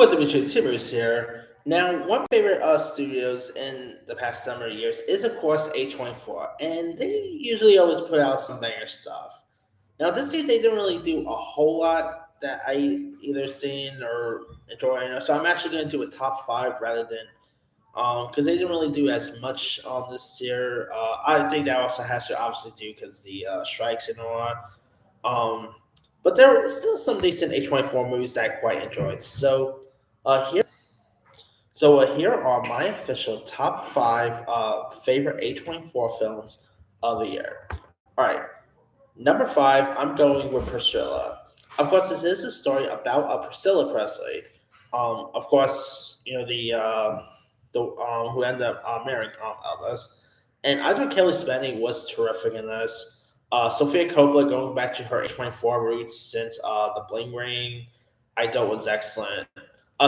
What's up, YouTube? Timbers here. Now, one favorite studios in the past number of years is, of course, A24, and they usually always put out some banger stuff. Now, this year they didn't really do a whole lot that I either seen or enjoyed, so I'm actually going to do a top five rather than because they didn't really do as much this year. I think that also has to obviously do because the strikes and all that. Um, but there are still some decent A24 movies that I quite enjoyed. Uh, here, here are my official top five favorite A24 films of the year. All right, number five, I'm going with Priscilla. Of course, this is a story about Priscilla Presley. Of course, the who ended up marrying Elvis, and I thought Kelly Spenny was terrific in this. Sophia Coppola going back to her A24 roots since the Bling Ring, I thought was excellent.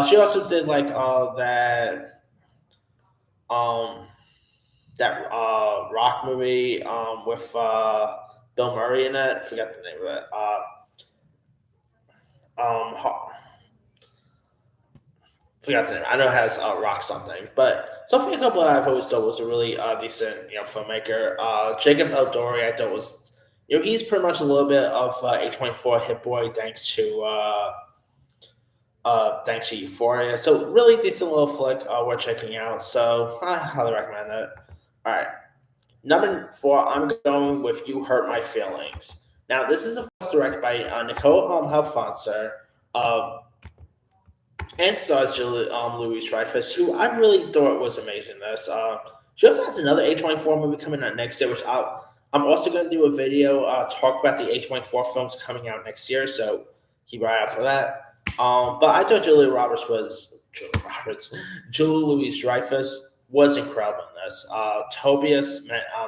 She also did like um rock movie with Bill Murray in it. I forgot the name of it. Um, Forgot the name. I know it has rock something, but Sophia Coppola I've always thought was a really decent filmmaker. Jacob Eldori I thought was he's pretty much a little bit of A24 hit boy thanks to Euphoria. So really decent little flick worth checking out. So I highly recommend it. All right. Number four, I'm going with You Hurt My Feelings. Now, this is, of course, directed by Nicole Halfonser and stars Louis Dreyfus, who I really thought was amazing in this. She also has another A24 movie coming out next year, which I'm also going to do a video talk about the A24 films coming out next year, so keep an eye out for that. But I thought Julia Louis Dreyfus was incredible in this.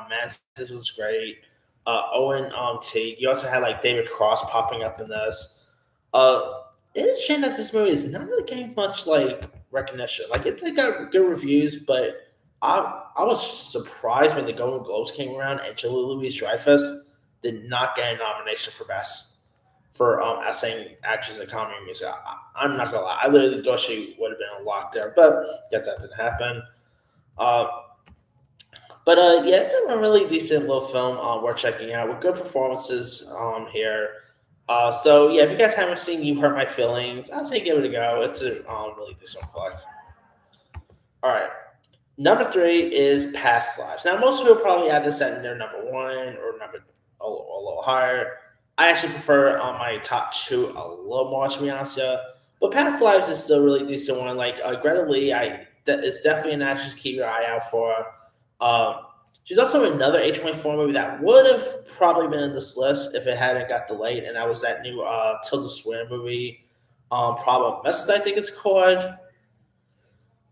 Mantis was great. Owen Teague. You also had like David Cross popping up in this. Uh, it is a shame that this movie is not really getting much like recognition. Like it got good reviews, but I was surprised when the Golden Globes came around and Julia Louis Dreyfus did not get a nomination for best for essaying actress in comedy and music. I'm not gonna lie, I literally thought she would have been unlocked there, but guess that didn't happen. Uh, but yeah, it's a really decent little film worth checking out with good performances here. So yeah, if you guys haven't seen You Hurt My Feelings, I'd say give it a go. It's a really decent flick. All right, number three is Past Lives. Now most people probably have this at their number one or number a little higher. I actually prefer my top two a little more, to be honest. Yeah, but Past Lives is still a really decent one. Like Greta Lee, is definitely an actress to keep your eye out for. Um, she's also in another A24 movie that would have probably been in this list if it hadn't got delayed, and that was that new Tilda Swinton movie, Problem Mist, I think it's called.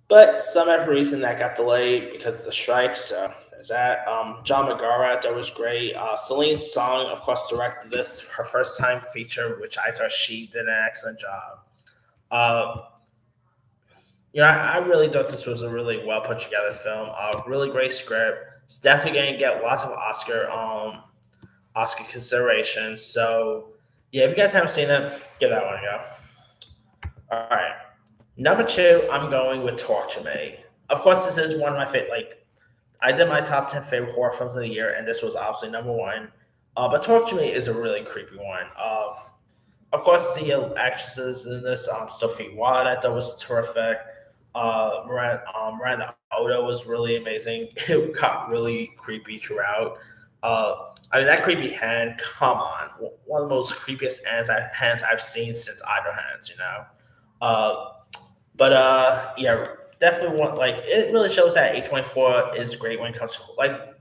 But some other reason that got delayed because of the strikes. So there's that. John McGarrett, that was great. Celine Song, of course, directed this, her first time feature, which I thought she did an excellent job. Uh, I really thought this was a really well put together film. Really great script. It's definitely going to get lots of Oscar considerations. So yeah, if you guys haven't seen it, give that one a go. All right, number two, I'm going with Talk to Me. Of course, this is one of my favorite. Like I did my top 10 favorite horror films of the year, and this was obviously number one. But Talk to Me is a really creepy one. Of course, the actresses in this, Sophie Watt, I thought was terrific. Miranda Oda was really amazing. It got really creepy throughout. I mean, that creepy hand, come on. One of the most creepiest hands I've seen since Idle Hands, you know? Uh, but yeah, definitely want, like, it really shows that A24 is great when it comes to, like,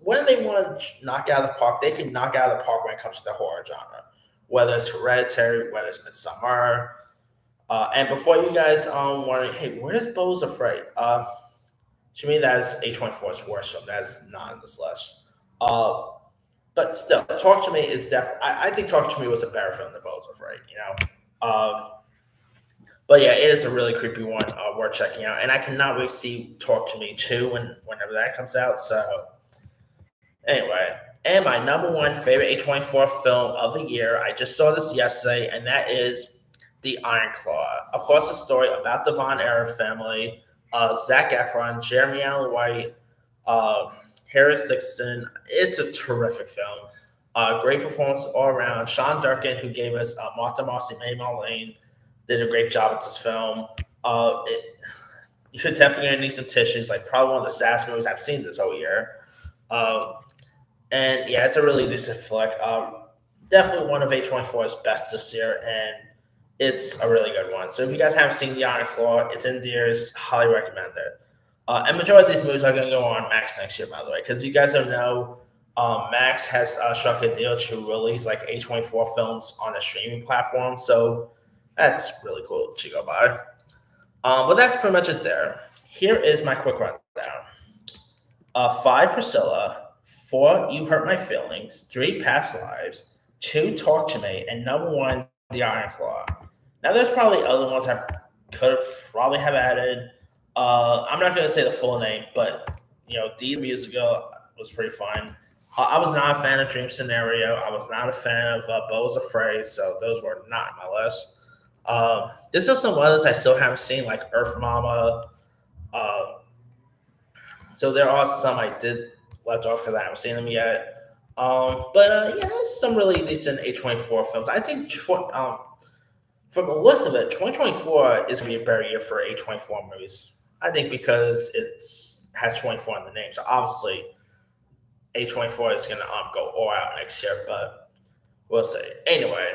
when they want to knock out of the park, they can knock out of the park when it comes to the horror genre, whether it's Hereditary, whether it's Midsummer. And before you guys wondering, hey, where's Bo's Afraid? To me, that is A24's worst film. That is not on this list. Uh, but still, Talk to Me is definitely. I think Talk to Me was a better film than Bo's Afraid. But yeah, it is a really creepy one worth checking out, and I cannot wait to see Talk to Me 2 whenever that comes out. So anyway, and my number one favorite A24 film of the year, I just saw this yesterday, and that is The Iron Claw. Of course, a story about the Von Erich family, Zach Efron, Jeremy Allen White, uh, Harris Dixon. It's a terrific film. Great performance all around. Sean Durkin, who gave us Martha Marcy May Marlene, did a great job with this film. You should definitely need some tissues. Like probably one of the sass movies I've seen this whole year. Um, and yeah, it's a really decent flick. Definitely one of A24's best this year, and it's a really good one. So if you guys haven't seen The Iron Claw, it's in theaters. Highly recommend it. And majority of these movies are going to go on Max next year, by the way, because you guys don't know, Max has struck a deal to release like A24 films on a streaming platform. So that's really cool to go by. But that's pretty much it there. Here is my quick rundown. 5, Priscilla. 4, You Hurt My Feelings. 3, Past Lives. 2, Talk to Me. And number 1, The Iron Claw. Now, there's probably other ones I could have probably have added. I'm not going to say the full name, but, D the Musical was pretty fun. I was not a fan of Dream Scenario. I was not a fan of Beau Was Afraid, so those were not on my list. There's still some others I still haven't seen, like Earth Mama. So there are some I did left off because I haven't seen them yet. Yeah, there's some really decent A24 films. I think from the list of it, 2024 is going to be a better year for A24 movies. I think because it has 24 in the name. So obviously, A24 is going to go all out next year, but we'll see. Anyway,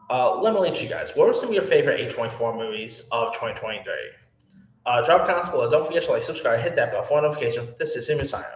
let me let you guys. What were some of your favorite A24 movies of 2023? Drop comments below. Don't forget to like, subscribe, hit that bell for notification. This is Him Simon.